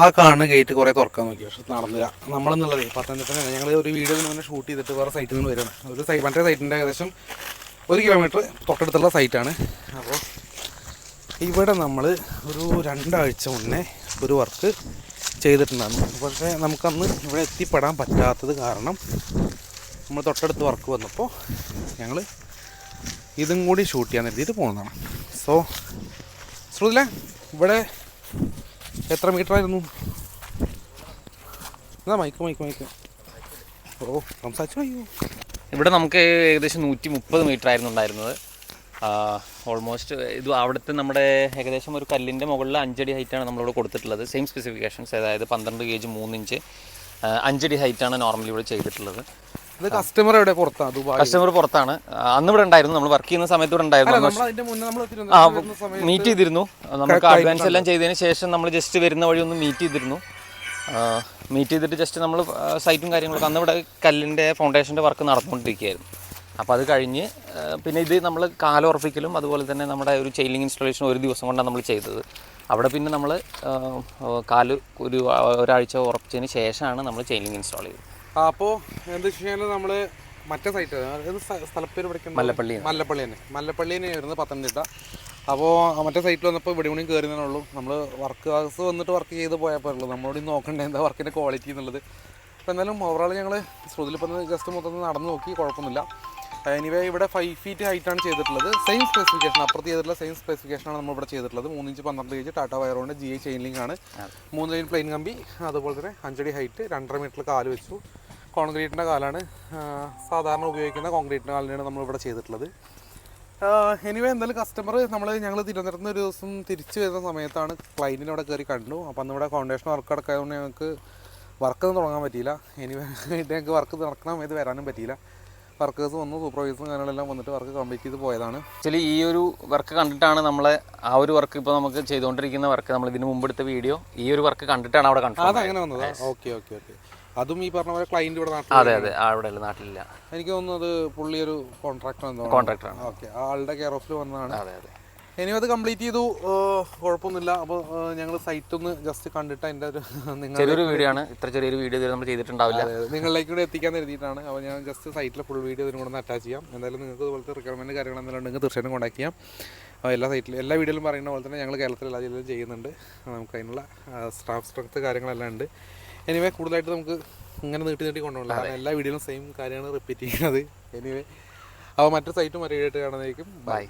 ആ കാണുന്ന ഗേറ്റ് കുറേ തുറക്കാൻ നോക്കി, പക്ഷെ നടന്നില്ല. നമ്മളെന്നുള്ളത് പത്തനംതിട്ട ഞങ്ങൾ ഒരു വീഡിയോ മുന്നേ ഷൂട്ട് ചെയ്തിട്ട് വേറെ സൈറ്റിൽ നിന്ന് വരികയാണ്. മറ്റേ സൈറ്റിൻ്റെ ഏകദേശം 1 കിലോമീറ്റർ തൊട്ടടുത്തുള്ള സൈറ്റാണ്. അപ്പോൾ ഇവിടെ നമ്മൾ ഒരു 2 ആഴ്ച മുന്നേ ഒരു വർക്ക് ചെയ്തിട്ടുണ്ടായിരുന്നു. പക്ഷേ നമുക്കന്ന് ഇവിടെ എത്തിപ്പെടാൻ പറ്റാത്തത് കാരണം നമ്മൾ തൊട്ടടുത്ത് വർക്ക് വന്നപ്പോൾ ഞങ്ങൾ ഇതും കൂടി ഷൂട്ട് ചെയ്യാൻ എഴുതിയിട്ട് പോകുന്നതാണ്. സോ ശ്രുതില, ഇവിടെ എത്ര മീറ്റർ ആയിരുന്നു? എന്നാ മൈക്ക് ഓ സംസാരിച്ചു. അയ്യോ, ഇവിടെ നമുക്ക് ഏകദേശം 130 മീറ്റർ ആയിരുന്നു ഉണ്ടായിരുന്നത്. ഓൾമോസ്റ്റ് ഇത് അവിടുത്തെ നമ്മുടെ ഏകദേശം ഒരു കല്ലിൻ്റെ മുകളിൽ 5 അടി ഹൈറ്റാണ് നമ്മളിവിടെ കൊടുത്തിട്ടുള്ളത്. സെയിം സ്പെസിഫിക്കേഷൻസ്, അതായത് 12 ഗേജ് 3 ഇഞ്ച് 5 അടി ഹൈറ്റാണ് നോർമലി ഇവിടെ ചെയ്തിട്ടുള്ളത്. ഇത് കസ്റ്റമർ എവിടെ? പുറത്താണ്. കസ്റ്റമർ പുറത്താണ്. അന്ന് ഇവിടെ ഉണ്ടായിരുന്നു, നമ്മൾ വർക്ക് ചെയ്യുന്ന സമയത്ത് ഇവിടെ ഉണ്ടായിരുന്നു. മീറ്റ് ചെയ്തിരുന്നു. നമുക്ക് അഡ്വാൻസ് എല്ലാം ചെയ്തതിന് ശേഷം നമ്മൾ ജസ്റ്റ് വരുന്ന വഴി ഒന്ന് മീറ്റ് ചെയ്തിരുന്നു. മീറ്റ് ചെയ്തിട്ട് ജസ്റ്റ് നമ്മൾ സൈറ്റും കാര്യങ്ങളൊക്കെ അന്ന് ഇവിടെ കല്ലിൻ്റെ ഫൗണ്ടേഷൻ്റെ വർക്ക് നടന്നുകൊണ്ടിരിക്കുകയായിരുന്നു. അപ്പോൾ അത് കഴിഞ്ഞ് പിന്നെ ഇത് നമ്മൾ കാലുറപ്പിക്കലും അതുപോലെ തന്നെ നമ്മുടെ ഒരു ചെയിലിംഗ് ഇൻസ്റ്റാളേഷൻ ഒരു ദിവസം കൊണ്ടാണ് നമ്മൾ ചെയ്തത്. അവിടെ പിന്നെ നമ്മൾ കാല് ഒരാഴ്ച ഉറപ്പിച്ചതിന് ശേഷമാണ് നമ്മൾ ചെയിലിംഗ് ഇൻസ്റ്റാൾ ചെയ്തത്. അപ്പോൾ എന്താ വെച്ച് കഴിഞ്ഞാൽ നമ്മൾ മറ്റേ സൈറ്റ് സ്ഥലപ്പേര് പഠിക്കുന്നത് മല്ലപ്പള്ളി തന്നെ വരുന്നത് പത്തനംതിട്ട. അപ്പോൾ മറ്റേ സൈറ്റിൽ വന്നപ്പോൾ ഇവിടെ കൂടി കയറുന്നതിനുള്ളൂ. നമ്മൾ വർക്ക് ഹൗസ് വന്നിട്ട് വർക്ക് ചെയ്ത് പോയപ്പോഴുള്ളൂ നമ്മളോട് നോക്കണ്ടേ എന്താ വർക്കിൻ്റെ ക്വാളിറ്റി എന്നുള്ളത്. അപ്പോൾ എന്തായാലും ഓവറോൾ ഞങ്ങൾ ശ്രുതിലിപ്പോൾ ജസ്റ്റ് മൊത്തം നടന്ന് നോക്കി, കുഴപ്പമൊന്നുമില്ല. എനിവേ ഇവിടെ 5 ഫീറ്റ് ഹൈറ്റാണ് ചെയ്തിട്ടുള്ളത്. സെയിം സ്പെസിഫിക്കേഷൻ, അപ്പുറത്ത് ചെയ്തിട്ടുള്ള സെയിം സ്പെസിഫിക്കേഷനാണ് നമ്മളിവിടെ ചെയ്തിട്ടുള്ളത്. 3 ഇഞ്ച് 12 ഗേജ് ടാറ്റ വയറുകൊണ്ട് GI ചെയിൻ ലിങ്ക് ആണ്. 3 ലൈൻ പ്ലെയിൻ കമ്പി, അതുപോലെ തന്നെ 5 അടി ഹൈറ്റ്, 2.5 മീറ്റർ കാല് വെച്ചു. കോൺക്രീറ്റിൻ്റെ കാലാണ്, സാധാരണ ഉപയോഗിക്കുന്ന കോൺക്രീറ്റിൻ്റെ കാലിനാണ് നമ്മളിവിടെ ചെയ്തിട്ടുള്ളത്. എനിവേ എന്തായാലും കസ്റ്റമർ ഞങ്ങൾ തിരുവനന്തപുരത്ത് നിന്ന് ഒരു ദിവസം തിരിച്ചു വരുന്ന സമയത്താണ് ക്ലൈൻറ്റിനെ അവിടെ കയറി കണ്ടു. അപ്പോൾ അന്ന് ഇവിടെ ഫൗണ്ടേഷൻ വർക്ക് അടക്കായതുകൊണ്ട് ഞങ്ങൾക്ക് വർക്കൊന്നും തുടങ്ങാൻ പറ്റിയില്ല. എനിവേ ഞങ്ങൾക്ക് വർക്ക് നടക്കുന്ന സമയത്ത് വരാനും പറ്റിയില്ല. വർക്കേഴ്സ് വന്നു, സൂപ്പർവൈസറും കാര്യങ്ങളെല്ലാം വന്നിട്ട് വർക്ക് കംപ്ലീറ്റ് ചെയ്ത് പോയതാണ്. ആക്ച്വലി ഈ ഒരു വർക്ക് കണ്ടിട്ടാണ് നമ്മളെ ആ ഒരു വർക്ക് ഇപ്പോൾ നമുക്ക് ചെയ്തുകൊണ്ടിരിക്കുന്ന വർക്ക്, നമ്മൾ ഇതിന് മുമ്പ് എടുത്ത വീഡിയോ ഈ ഒരു വർക്ക് കണ്ടിട്ടാണ് അവിടെ കണ്ടത്. അതങ്ങനെ വന്നത്. ഓക്കെ. അതും ഈ പറഞ്ഞ പോലെ ക്ലൈൻറ്റ് ഇവിടെ നാട്ടിൽ? അതെ, അവിടെ നാട്ടിലില്ല. എനിക്ക് തോന്നുന്നത് പുള്ളി ഒരു കോൺട്രാക്ടറാണ്. ഓക്കെ, ആളുടെ കെയർ ഓഫിൽ വന്നതാണ്. അതെ. ഇനി അത് കംപ്ലീറ്റ് ചെയ്തു, കുഴപ്പമൊന്നുമില്ല. അപ്പോൾ ഞങ്ങൾ സൈറ്റ് ഒന്ന് ജസ്റ്റ് കണ്ടിട്ട് അതിൻ്റെ ഒരു ചെറിയൊരു വീഡിയോ ആണ്, ഇത്ര ചെറിയൊരു വീഡിയോ നമ്മൾ ചെയ്തിട്ടുണ്ടാവില്ല, നിങ്ങളിലേക്ക് കൂടെ എത്തിക്കാൻ കരുതിയിട്ടാണ്. അപ്പോൾ ഞാൻ ജസ്റ്റ് സൈറ്റിലെ ഫുൾ വീഡിയോ ഇതിനും കൂടെ ഒന്ന് അറ്റാച്ച് ചെയ്യാം. എന്തായാലും നിങ്ങൾക്ക് ഇതുപോലത്തെ റിക്വയർമെൻറ്റ് കാര്യങ്ങൾ എന്തെങ്കിലും ഉണ്ടെങ്കിൽ തീർച്ചയായിട്ടും കോൺടാക്ട് ചെയ്യാം. എല്ലാ വീഡിയോയിലും പറയുന്ന പോലെ തന്നെ ഞങ്ങൾ കേരളത്തിൽ എല്ലാ ജില്ലയിലും ചെയ്യുന്നുണ്ട്. നമുക്ക് അതിനുള്ള സ്റ്റാഫ് സ്ട്രെങ്ത്ത് കാര്യങ്ങളെല്ലാം ഉണ്ട്. എനിവേ കൂടുതലായിട്ട് നമുക്ക് ഇങ്ങനെ നീട്ടി കൊണ്ടുപോകണം, കാരണം എല്ലാ വീഡിയോയിലും സെയിം കാര്യമാണ് റിപ്പീറ്റ് ചെയ്യുന്നത്. എനിവേ അപ്പോൾ മറ്റൊരു സൈറ്റും മറ്റൊരു വീഡിയോ ആയിട്ട് കാണുന്നതായിരിക്കും. ബൈ.